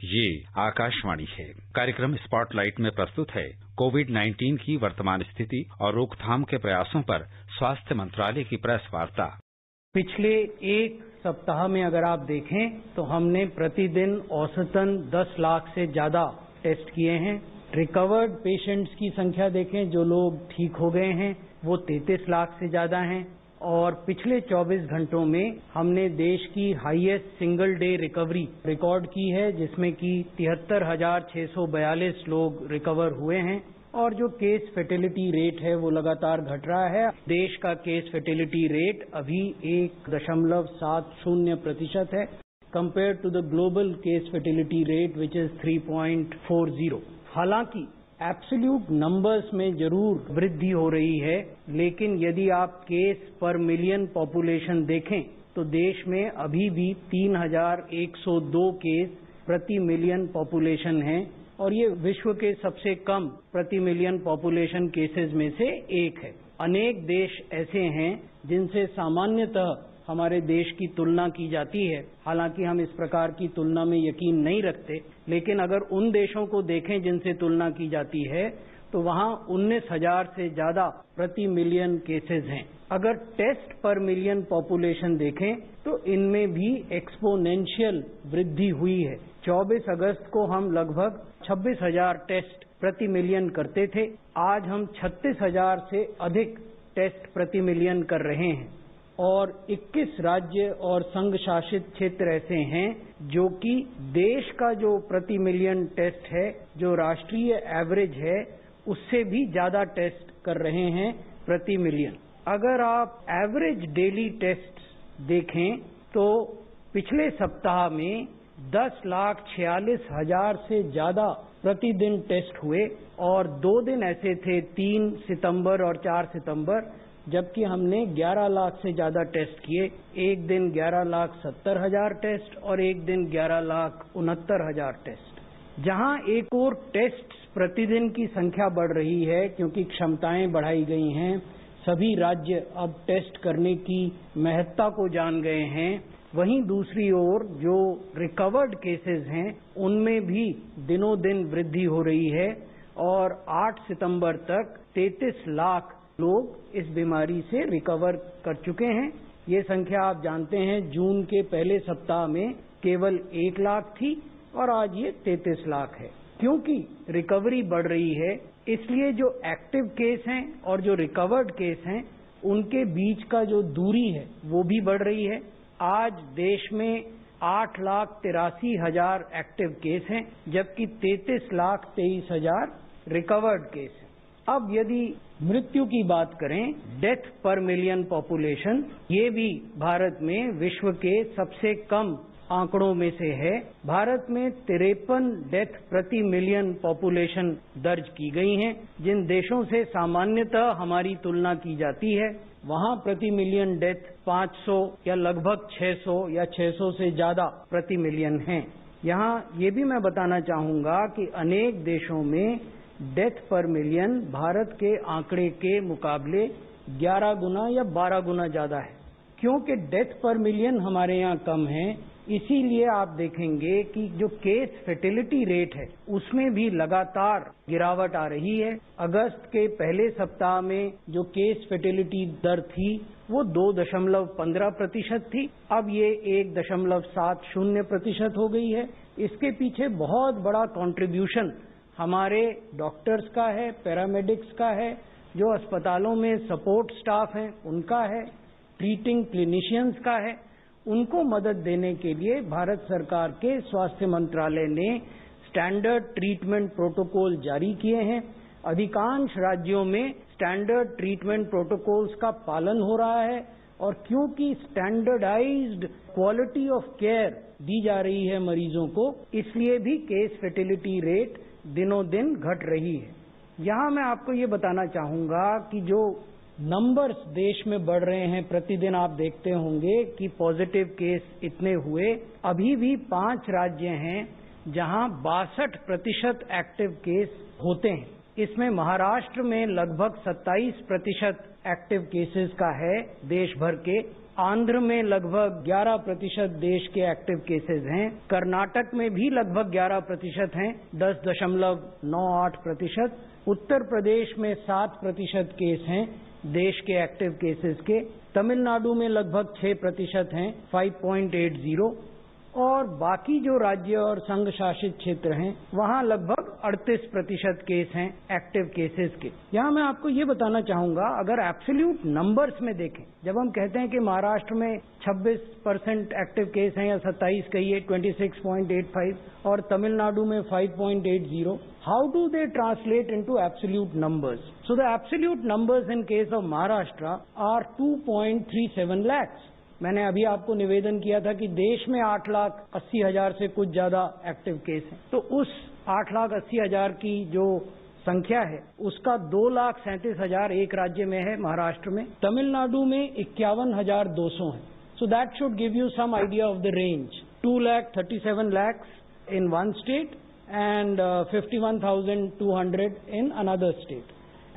ये आकाशवाणी है। कार्यक्रम स्पॉटलाइट में प्रस्तुत है कोविड-19 की वर्तमान स्थिति और रोकथाम के प्रयासों पर स्वास्थ्य मंत्रालय की प्रेस वार्ता। पिछले एक सप्ताह में अगर आप देखें तो हमने प्रतिदिन औसतन 10 लाख से ज्यादा टेस्ट किए हैं। रिकवर्ड पेशेंट्स की संख्या देखें, जो लोग ठीक हो गए हैं, वो 33 लाख से ज्यादा हैं और पिछले 24 घंटों में हमने देश की highest single day recovery record की है, जिसमें कि 73,642 लोग रिकवर हुए हैं और जो केस फर्टिलिटी रेट है वो लगातार घट रहा है। देश का केस फर्टिलिटी रेट अभी 1.70% है compare to the global case fertility rate which is 3.40। हालांकि एब्सोल्यूट नंबर्स में जरूर वृद्धि हो रही है, लेकिन यदि आप केस पर मिलियन पॉपुलेशन देखें तो देश में अभी भी 3,102 केस प्रति मिलियन पॉपुलेशन हैं और ये विश्व के सबसे कम प्रति मिलियन पॉपुलेशन केसेस में से एक है। अनेक देश ऐसे हैं जिनसे सामान्यतः हमारे देश की तुलना की जाती है, हालांकि हम इस प्रकार की तुलना में यकीन नहीं रखते, लेकिन अगर उन देशों को देखें जिनसे तुलना की जाती है तो वहां 19,000 से ज्यादा प्रति मिलियन केसेस हैं। अगर टेस्ट पर मिलियन पॉपुलेशन देखें तो इनमें भी एक्सपोनेंशियल वृद्धि हुई है। 24 अगस्त को हम लगभग 26,000 टेस्ट प्रति मिलियन करते थे, आज हम 36,000 से अधिक टेस्ट प्रति मिलियन कर रहे हैं और 21 राज्य और संघ शासित क्षेत्र ऐसे हैं जो कि देश का जो प्रति मिलियन टेस्ट है, जो राष्ट्रीय एवरेज है, उससे भी ज्यादा टेस्ट कर रहे हैं प्रति मिलियन। अगर आप एवरेज डेली टेस्ट देखें तो पिछले सप्ताह में 10,46,000 से ज्यादा प्रतिदिन टेस्ट हुए और 2 दिन ऐसे थे 3 सितंबर और 4 सितंबर, जबकि हमने 11 लाख से ज्यादा टेस्ट किए। एक दिन 11,70,000 टेस्ट और एक दिन 11,69,000 टेस्ट। जहां एक और टेस्ट प्रतिदिन की संख्या बढ़ रही है क्योंकि क्षमताएं बढ़ाई गई हैं, सभी राज्य अब टेस्ट करने की महत्ता को जान गए हैं, वहीं दूसरी ओर जो रिकवर्ड केसेस हैं उनमें भी दिनों दिन वृद्धि हो रही है और 8 सितंबर तक 33 लाख लोग इस बीमारी से रिकवर कर चुके हैं। ये संख्या आप जानते हैं जून के पहले सप्ताह में केवल 1 लाख थी और आज ये 33 लाख है। क्योंकि रिकवरी बढ़ रही है, इसलिए जो एक्टिव केस हैं और जो रिकवर्ड केस हैं उनके बीच का जो दूरी है वो भी बढ़ रही है। आज देश में 8,83,000 एक्टिव केस हैं, जबकि 33,23,000 रिकवर्ड केस हैं। अब यदि मृत्यु की बात करें, डेथ पर मिलियन पॉपुलेशन, ये भी भारत में विश्व के सबसे कम आंकड़ों में से है। भारत में 53 डेथ प्रति मिलियन पॉपुलेशन दर्ज की गई हैं। जिन देशों से सामान्यतः हमारी तुलना की जाती है वहां प्रति मिलियन डेथ 500 या लगभग 600 या 600 से ज्यादा प्रति मिलियन हैं। यहाँ ये भी मैं बताना चाहूंगा कि अनेक देशों में डेथ पर मिलियन भारत के आंकड़े के मुकाबले 11 गुना या 12 गुना ज्यादा है। क्योंकि डेथ पर मिलियन हमारे यहाँ कम है, इसीलिए आप देखेंगे कि जो केस फर्टिलिटी रेट है उसमें भी लगातार गिरावट आ रही है। अगस्त के पहले सप्ताह में जो केस फर्टिलिटी दर थी वो 2.15% थी, अब ये 1.70% हो गई है। इसके पीछे बहुत बड़ा कंट्रीब्यूशन हमारे डॉक्टर्स का है, पैरामेडिक्स का है, जो अस्पतालों में सपोर्ट स्टाफ हैं उनका है, ट्रीटिंग क्लिनिशियंस का है। उनको मदद देने के लिए भारत सरकार के स्वास्थ्य मंत्रालय ने स्टैंडर्ड ट्रीटमेंट प्रोटोकॉल जारी किए हैं। अधिकांश राज्यों में स्टैंडर्ड ट्रीटमेंट प्रोटोकॉल्स का पालन हो रहा है और क्योंकि स्टैंडर्डाइज्ड क्वालिटी ऑफ केयर दी जा रही है मरीजों को, इसलिए भी केस फर्टिलिटी रेट दिनों दिन घट रही है। यहाँ मैं आपको ये बताना चाहूंगा कि जो नंबर्स देश में बढ़ रहे हैं, प्रतिदिन आप देखते होंगे कि पॉजिटिव केस इतने हुए, अभी भी 5 राज्य हैं जहां 62% एक्टिव केस होते हैं। इसमें महाराष्ट्र में लगभग 27% एक्टिव केसेस का है देश भर के। आंध्र में लगभग 11% देश के एक्टिव केसेस हैं। कर्नाटक में भी लगभग 11% हैं, 10.98%। उत्तर प्रदेश में 7% केस हैं देश के एक्टिव केसेस के। तमिलनाडु में लगभग 6% हैं, 5.80। और बाकी जो राज्य और संघ शासित क्षेत्र हैं वहां लगभग 38% केस हैं एक्टिव केसेस के। यहां मैं आपको ये बताना चाहूंगा, अगर एब्सोल्यूट नंबर्स में देखें, जब हम कहते हैं कि महाराष्ट्र में 26% एक्टिव केस हैं या 27 कहिए, 26.85, और तमिलनाडु में 5.80, how do they translate into absolute numbers? So the absolute numbers in case of Maharashtra are 2.37 lakhs। मैंने अभी आपको निवेदन किया था कि देश में 8,80,000 से कुछ ज्यादा एक्टिव केस हैं, तो उस 8,80,000 की जो संख्या है उसका 2,37,000 एक राज्य में है, महाराष्ट्र में। तमिलनाडु में 51,200 है। So that should give you some idea of the range. 2,37 lakhs in one state and 51,200 in another state.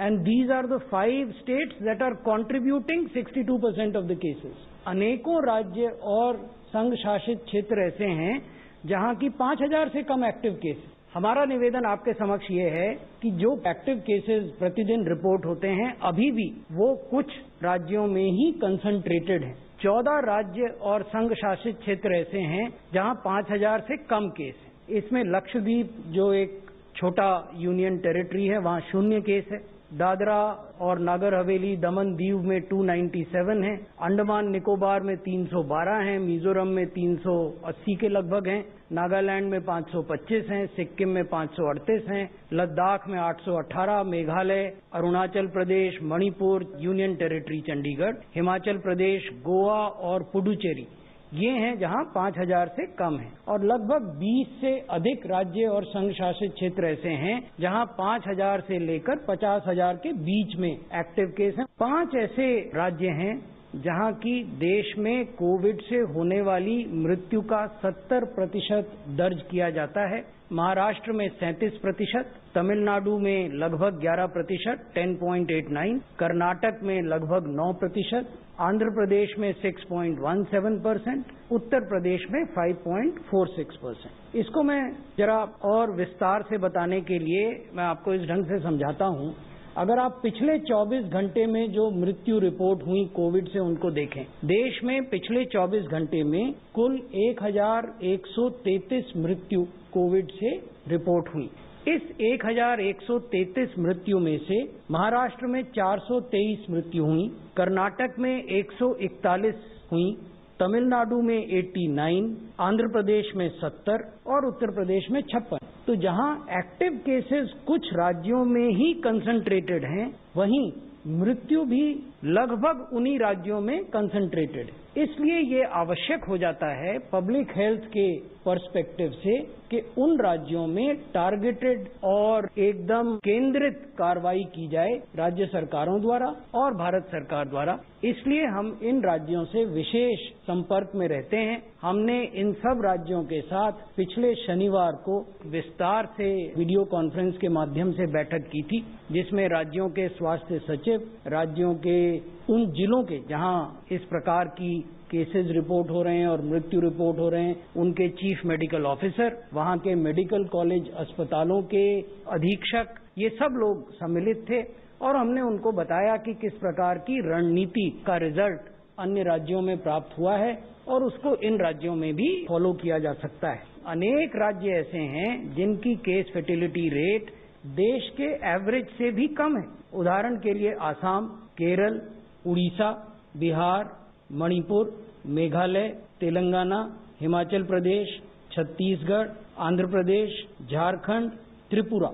And these are the 5 states that are contributing 62% of the cases. अनेकों राज्य और संघ शासित क्षेत्र ऐसे हैं जहां की 5,000 से कम एक्टिव केस। हमारा निवेदन आपके समक्ष ये है कि जो एक्टिव केसेस प्रतिदिन रिपोर्ट होते हैं अभी भी वो कुछ राज्यों में ही कंसंट्रेटेड हैं। 14 राज्य और संघ शासित क्षेत्र ऐसे हैं जहां 5,000 से कम केस है। इसमें लक्षद्वीप जो एक छोटा यूनियन टेरिटरी है वहां 0 केस है। दादरा और नागर हवेली, दमन दीव में 297 है। अंडमान निकोबार में 312 हैं। मिजोरम में 380 के लगभग हैं। नागालैंड में 525 हैं। सिक्किम में 538 हैं। लद्दाख में 818, मेघालय, अरुणाचल प्रदेश, मणिपुर, यूनियन टेरिटरी चंडीगढ़, हिमाचल प्रदेश, गोवा और पुडुचेरी ये हैं जहां 5,000 से कम है। और लगभग 20 से अधिक राज्य और संघ शासित क्षेत्र ऐसे हैं जहां 5,000 से लेकर 50,000 के बीच में एक्टिव केस हैं। 5 ऐसे राज्य हैं जहां की देश में कोविड से होने वाली मृत्यु का 70% दर्ज किया जाता है। महाराष्ट्र में 37%, तमिलनाडु में लगभग 11%, 10.89, कर्नाटक में लगभग 9%, आंध्र प्रदेश में 6.17%, उत्तर प्रदेश में 5.46%। इसको मैं जरा और विस्तार से बताने के लिए मैं आपको इस ढंग से समझाता हूं। अगर आप पिछले 24 घंटे में जो मृत्यु रिपोर्ट हुई कोविड से उनको देखें, देश में पिछले 24 घंटे में कुल 1,133 मृत्यु कोविड से रिपोर्ट हुई। इस 1,133 मृत्यु में से महाराष्ट्र में 423 मृत्यु हुई, कर्नाटक में 141 हुई, तमिलनाडु में 89, आंध्र प्रदेश में 70 और उत्तर प्रदेश में 56। तो जहां एक्टिव केसेस कुछ राज्यों में ही कंसंट्रेटेड हैं, वहीं मृत्यु भी लगभग उन्हीं राज्यों में कंसंट्रेटेड है। इसलिए ये आवश्यक हो जाता है पब्लिक हेल्थ के पर्सपेक्टिव से कि उन राज्यों में टारगेटेड और एकदम केंद्रित कार्रवाई की जाए राज्य सरकारों द्वारा और भारत सरकार द्वारा। इसलिए हम इन राज्यों से विशेष संपर्क में रहते हैं। हमने इन सब राज्यों के साथ पिछले शनिवार को विस्तार से वीडियो कॉन्फ्रेंस के माध्यम से बैठक की थी, जिसमें राज्यों के स्वास्थ्य सचिव, राज्यों के उन जिलों के जहां इस प्रकार की केसेस रिपोर्ट हो रहे हैं और मृत्यु रिपोर्ट हो रहे हैं, उनके चीफ मेडिकल ऑफिसर, वहां के मेडिकल कॉलेज अस्पतालों के अधीक्षक, ये सब लोग सम्मिलित थे और हमने उनको बताया कि किस प्रकार की रणनीति का रिजल्ट अन्य राज्यों में प्राप्त हुआ है और उसको इन राज्यों में भी फॉलो किया जा सकता है। अनेक राज्य ऐसे हैं जिनकी केस फर्टिलिटी रेट देश के एवरेज से भी कम है। उदाहरण के लिए आसाम, केरल, उड़ीसा, बिहार, मणिपुर, मेघालय, तेलंगाना, हिमाचल प्रदेश, छत्तीसगढ़, आंध्र प्रदेश, झारखंड, त्रिपुरा।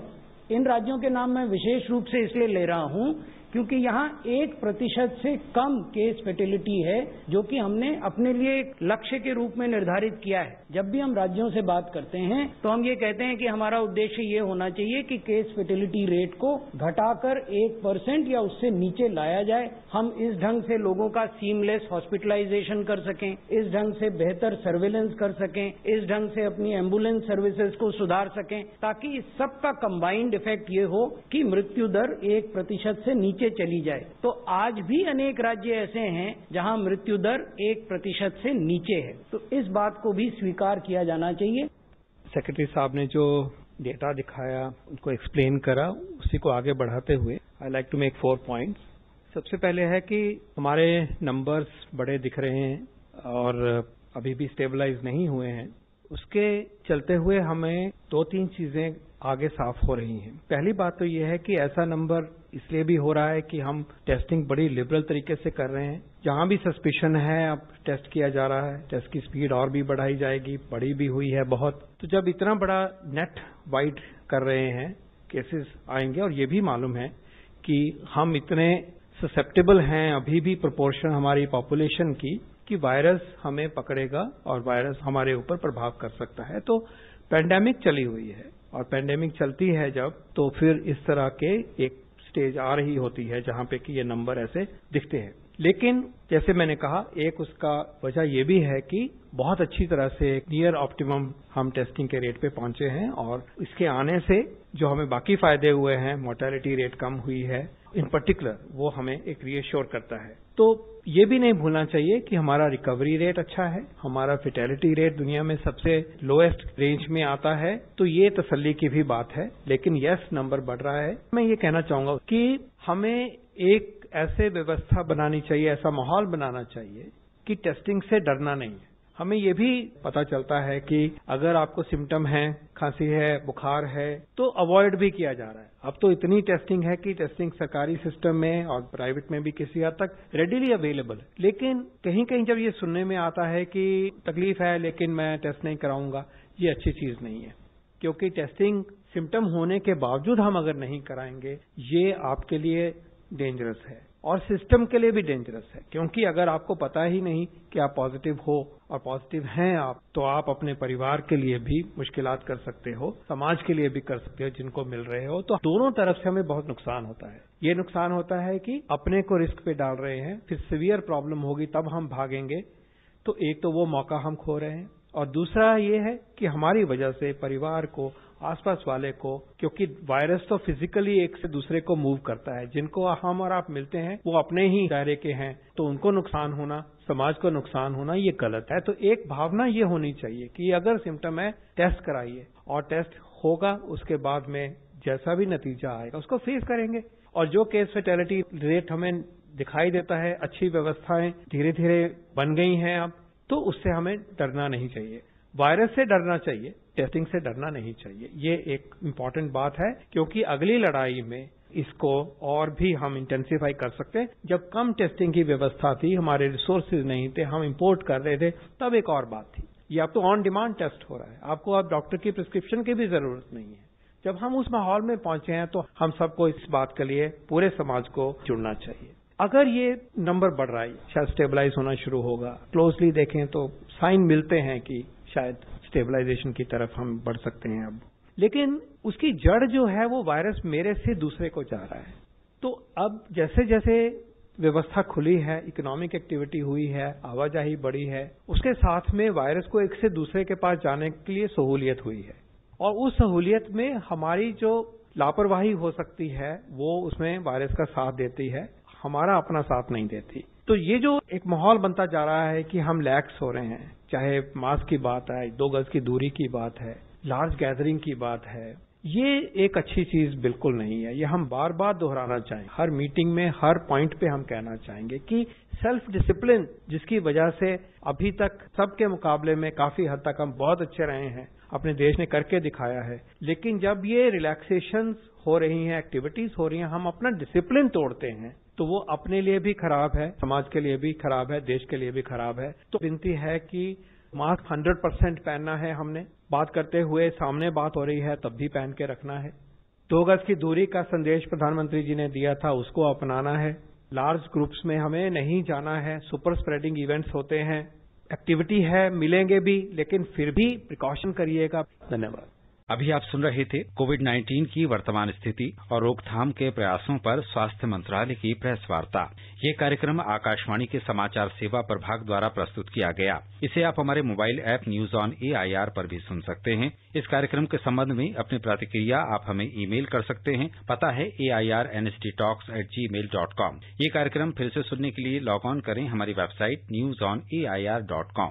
इन राज्यों के नाम मैं विशेष रूप से इसलिए ले रहा हूं क्योंकि यहाँ 1% से कम केस फर्टिलिटी है, जो कि हमने अपने लिए एक लक्ष्य के रूप में निर्धारित किया है। जब भी हम राज्यों से बात करते हैं तो हम ये कहते हैं कि हमारा उद्देश्य ये होना चाहिए कि केस फर्टिलिटी रेट को घटाकर 1% या उससे नीचे लाया जाए। हम इस ढंग से लोगों का सीमलेस हॉस्पिटलाइजेशन कर सकें, इस ढंग से बेहतर सर्वेलेंस कर सकें, इस ढंग से अपनी एम्बुलेंस सर्विसेज को सुधार सकें, ताकि इस सब का कंबाइंड इफेक्ट ये हो कि मृत्यु दर 1% से नीचे नीचे चली जाए, तो आज भी अनेक राज्य ऐसे हैं जहां मृत्यु दर 1% से नीचे है। तो इस बात को भी स्वीकार किया जाना चाहिए। सेक्रेटरी साहब ने जो डेटा दिखाया, उनको एक्सप्लेन करा, उसी को आगे बढ़ाते हुए I like to make 4 points. सबसे पहले है कि हमारे नंबर्स बड़े दिख रहे हैं और अभी भी स्टेबलाइज नहीं हुए हैं। उसके चलते हुए हमें 2-3 चीजें आगे साफ हो रही हैं। पहली बात तो यह है कि ऐसा नंबर इसलिए भी हो रहा है कि हम टेस्टिंग बड़ी लिबरल तरीके से कर रहे हैं। जहां भी सस्पिशन है अब टेस्ट किया जा रहा है, टेस्ट की स्पीड और भी बढ़ाई जाएगी, बड़ी भी हुई है बहुत। तो जब इतना बड़ा नेट वाइड कर रहे हैं, केसेस आएंगे और ये भी मालूम है कि हम इतने ससेप्टेबल हैं अभी भी प्रोपोर्शन हमारी पॉपुलेशन की कि वायरस हमें पकड़ेगा और वायरस हमारे ऊपर प्रभाव कर सकता है। तो पैंडेमिक चली हुई है और पैंडेमिक चलती है जब, तो फिर इस तरह के एक स्टेज आ रही होती है जहां पे कि ये नंबर ऐसे दिखते हैं। लेकिन जैसे मैंने कहा, एक उसका वजह यह भी है कि बहुत अच्छी तरह से नियर ऑप्टिमम हम टेस्टिंग के रेट पे पहुंचे हैं और इसके आने से जो हमें बाकी फायदे हुए हैं, मोर्टेलिटी रेट कम हुई है इन पर्टिकुलर, वो हमें एक रीएश्योर करता है। तो ये भी नहीं भूलना चाहिए कि हमारा रिकवरी रेट अच्छा है, हमारा फेटेलिटी रेट दुनिया में सबसे लोएस्ट रेंज में आता है। तो ये तसल्ली की भी बात है। लेकिन यस, नंबर बढ़ रहा है। मैं ये कहना चाहूंगा कि हमें एक ऐसे व्यवस्था बनानी चाहिए, ऐसा माहौल बनाना चाहिए कि टेस्टिंग से डरना नहीं है। हमें ये भी पता चलता है कि अगर आपको सिम्टम है, खांसी है, बुखार है, तो अवॉइड भी किया जा रहा है। अब तो इतनी टेस्टिंग है कि टेस्टिंग सरकारी सिस्टम में और प्राइवेट में भी किसी हद तक रेडिली अवेलेबल है। लेकिन कहीं कहीं जब ये सुनने में आता है कि तकलीफ है लेकिन मैं टेस्ट नहीं कराऊंगा, ये अच्छी चीज नहीं है। क्योंकि टेस्टिंग सिम्टम होने के बावजूद हम अगर नहीं कराएंगे, ये आपके लिए डेंजरस है और सिस्टम के लिए भी डेंजरस है। क्योंकि अगर आपको पता ही नहीं कि आप पॉजिटिव हो और पॉजिटिव हैं आप, तो आप अपने परिवार के लिए भी मुश्किलात कर सकते हो, समाज के लिए भी कर सकते हो जिनको मिल रहे हो। तो दोनों तरफ से हमें बहुत नुकसान होता है। ये नुकसान होता है कि अपने को रिस्क पे डाल रहे हैं, फिर सीवियर प्रॉब्लम होगी तब हम भागेंगे, तो एक तो वो मौका हम खो रहे हैं और दूसरा ये है कि हमारी वजह से परिवार को, आसपास वाले को, क्योंकि वायरस तो फिजिकली एक से दूसरे को मूव करता है, जिनको हम और आप मिलते हैं वो अपने ही दायरे के हैं, तो उनको नुकसान होना, समाज को नुकसान होना, ये गलत है। तो एक भावना ये होनी चाहिए कि अगर सिम्टम है टेस्ट कराइए और टेस्ट होगा, उसके बाद में जैसा भी नतीजा आएगा उसको फेस करेंगे। और जो केस फेटेलिटी रेट हमें दिखाई देता है, अच्छी व्यवस्थाएं धीरे धीरे बन गई हैं अब, तो उससे हमें डरना नहीं चाहिए। वायरस से डरना चाहिए, टेस्टिंग से डरना नहीं चाहिए। ये एक इम्पॉर्टेंट बात है, क्योंकि अगली लड़ाई में इसको और भी हम इंटेंसिफाई कर सकते हैं। जब कम टेस्टिंग की व्यवस्था थी, हमारे रिसोर्सेज नहीं थे, हम इंपोर्ट कर रहे थे, तब एक और बात थी। ये अब तो ऑन डिमांड टेस्ट हो रहा है, आपको अब डॉक्टर की प्रिस्क्रिप्शन की भी जरूरत नहीं है। जब हम उस माहौल में पहुंचे हैं तो हम सबको इस बात के लिए पूरे समाज को जुड़ना चाहिए। अगर ये नंबर बढ़ रहा है, शायद स्टेबलाइज होना शुरू होगा, क्लोजली देखें तो साइन मिलते हैं कि शायद स्टेबलाइजेशन की तरफ हम बढ़ सकते हैं अब। लेकिन उसकी जड़ जो है वो वायरस मेरे से दूसरे को जा रहा है। तो अब जैसे जैसे व्यवस्था खुली है, इकोनॉमिक एक्टिविटी हुई है, आवाजाही बढ़ी है, उसके साथ में वायरस को एक से दूसरे के पास जाने के लिए सहूलियत हुई है। और उस सहूलियत में हमारी जो लापरवाही हो सकती है वो उसमें वायरस का साथ देती है, हमारा अपना साथ नहीं देती। तो ये जो एक माहौल बनता जा रहा है कि हम लैक्स हो रहे हैं, चाहे मास्क की बात है, 2 गज की दूरी की बात है, लार्ज गैदरिंग की बात है, ये एक अच्छी चीज बिल्कुल नहीं है। ये हम बार बार दोहराना चाहेंगे, हर मीटिंग में, हर पॉइंट पे हम कहना चाहेंगे कि सेल्फ डिसिप्लिन, जिसकी वजह से अभी तक सबके मुकाबले में काफी हद तक हम बहुत अच्छे रहे हैं, अपने देश ने करके दिखाया है। लेकिन जब ये रिलैक्सेशन हो रही हैं, एक्टिविटीज हो रही हैं, हम अपना डिसिप्लिन तोड़ते हैं, तो वो अपने लिए भी खराब है, समाज के लिए भी खराब है, देश के लिए भी खराब है। तो विनती है कि मास्क 100% पहनना है। हमने बात करते हुए सामने बात हो रही है तब भी पहन के रखना है। 2 गज की दूरी का संदेश प्रधानमंत्री जी ने दिया था, उसको अपनाना है। लार्ज ग्रुप्स में हमें नहीं जाना है, सुपर स्प्रेडिंग इवेंट्स होते हैं, एक्टिविटी है, मिलेंगे भी, लेकिन फिर भी प्रिकॉशन करिएगा। धन्यवाद। अभी आप सुन रहे थे कोविड-19 की वर्तमान स्थिति और रोकथाम के प्रयासों पर स्वास्थ्य मंत्रालय की प्रेस वार्ता। ये कार्यक्रम आकाशवाणी के समाचार सेवा प्रभाग द्वारा प्रस्तुत किया गया। इसे आप हमारे mobile app news on AIR पर भी सुन सकते हैं। इस कार्यक्रम के संबंध में अपनी प्रतिक्रिया आप हमें ईमेल कर सकते हैं। पता है airnsttalks@gmail.com। ये कार्यक्रम फिर से सुनने के लिए लॉग ऑन करें हमारी वेबसाइट newsonair.com।